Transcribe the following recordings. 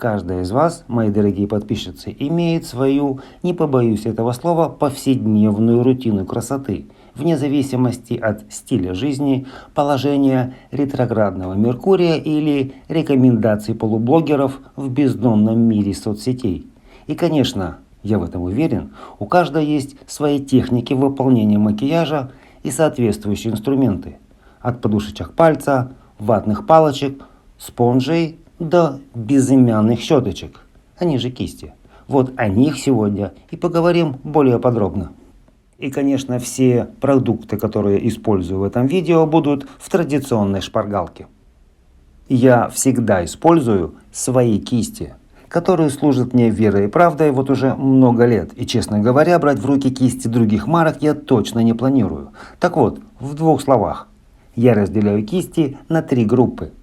Каждая из вас, мои дорогие подписчицы, имеет свою, не побоюсь этого слова, повседневную рутину красоты, вне зависимости от стиля жизни, положения ретроградного Меркурия или рекомендаций полублогеров в бездонном мире соцсетей. И, конечно, я в этом уверен, у каждой есть свои техники выполнения макияжа и соответствующие инструменты. От подушечек пальца, ватных палочек, спонжей до безымянных щеточек, они же кисти. Вот о них сегодня и поговорим более подробно. И, конечно, все продукты, которые использую в этом видео, будут в традиционной шпаргалке. Я всегда использую свои кисти, которые служат мне верой и правдой вот уже много лет. И, честно говоря, брать в руки кисти других марок я точно не планирую. Так вот, в двух словах. Я разделяю кисти на 3 группы.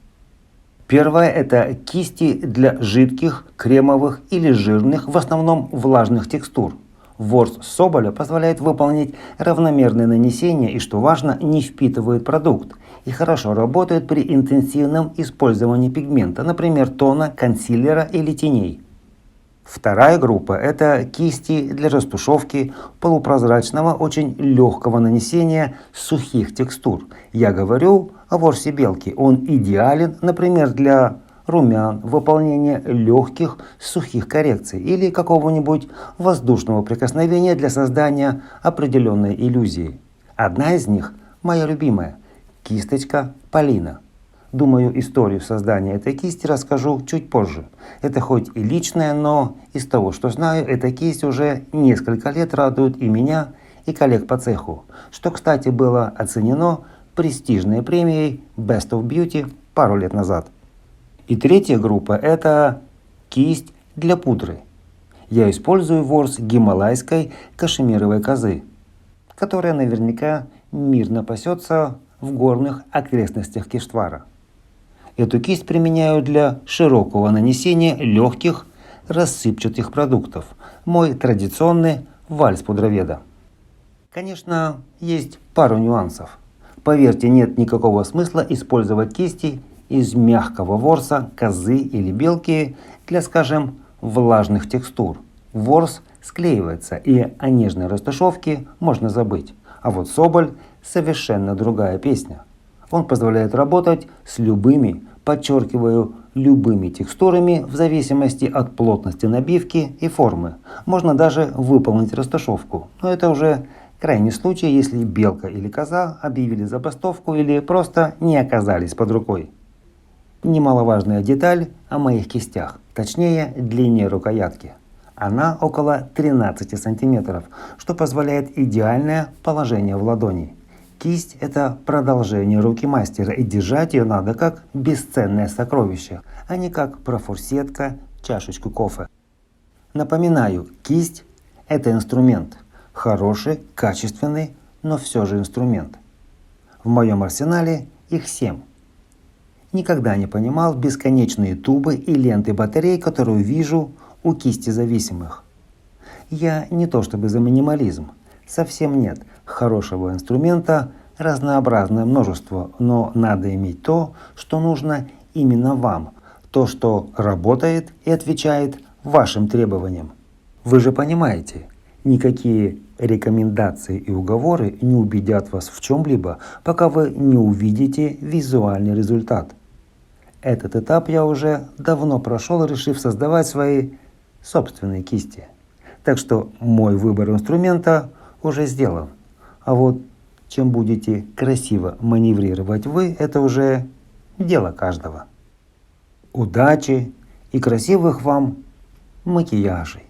Первая – это кисти для жидких, кремовых или жирных, в основном влажных текстур. Ворс Соболя позволяет выполнить равномерное нанесение и, что важно, не впитывает продукт и хорошо работает при интенсивном использовании пигмента, например, тона, консилера или теней. Вторая группа – это кисти для растушевки полупрозрачного, очень легкого нанесения сухих текстур. Я говорю о ворсе Белки. Он идеален, например, для румян, выполнения легких сухих коррекций или какого-нибудь воздушного прикосновения для создания определенной иллюзии. Одна из них – моя любимая – кисточка Полина. Думаю, историю создания этой кисти расскажу чуть позже. Это хоть и личное, но из того, что знаю, эта кисть уже несколько лет радует и меня, и коллег по цеху, что, кстати, было оценено престижной премией Best of Beauty пару лет назад. И третья группа – это кисть для пудры. Я использую ворс гималайской кашемировой козы, которая наверняка мирно пасется в горных окрестностях Киштвара. Эту кисть применяю для широкого нанесения легких рассыпчатых продуктов. Мой традиционный вальс пудроведа. Конечно, есть пару нюансов. Поверьте, нет никакого смысла использовать кисти из мягкого ворса козы или белки для, скажем, влажных текстур. Ворс склеивается, и о нежной растушевке можно забыть. А вот Соболь – совершенно другая песня. Он позволяет работать с любыми, подчеркиваю, любыми текстурами в зависимости от плотности набивки и формы. Можно даже выполнить растушевку, но это уже крайний случай, если белка или коза объявили забастовку или просто не оказались под рукой. Немаловажная деталь о моих кистях, точнее длине рукоятки. Она около 13 см, что позволяет идеальное положение в ладони. Кисть – это продолжение руки мастера, и держать ее надо как бесценное сокровище, а не как профурсетка, чашечку кофе. Напоминаю, кисть – это инструмент. Хороший, качественный, но все же инструмент. В моем арсенале их 7. Никогда не понимал бесконечные тубы и ленты батарей, которую вижу у кисти зависимых. Я не то чтобы за минимализм. Совсем нет. Хорошего инструмента разнообразное множество, но надо иметь то, что нужно именно вам, то, что работает и отвечает вашим требованиям. Вы же понимаете, никакие рекомендации и уговоры не убедят вас в чем-либо, пока вы не увидите визуальный результат. Этот этап я уже давно прошел, решив создавать свои собственные кисти. Так что мой выбор инструмента уже сделан. А вот чем будете красиво маневрировать вы, это уже дело каждого. Удачи и красивых вам макияжей!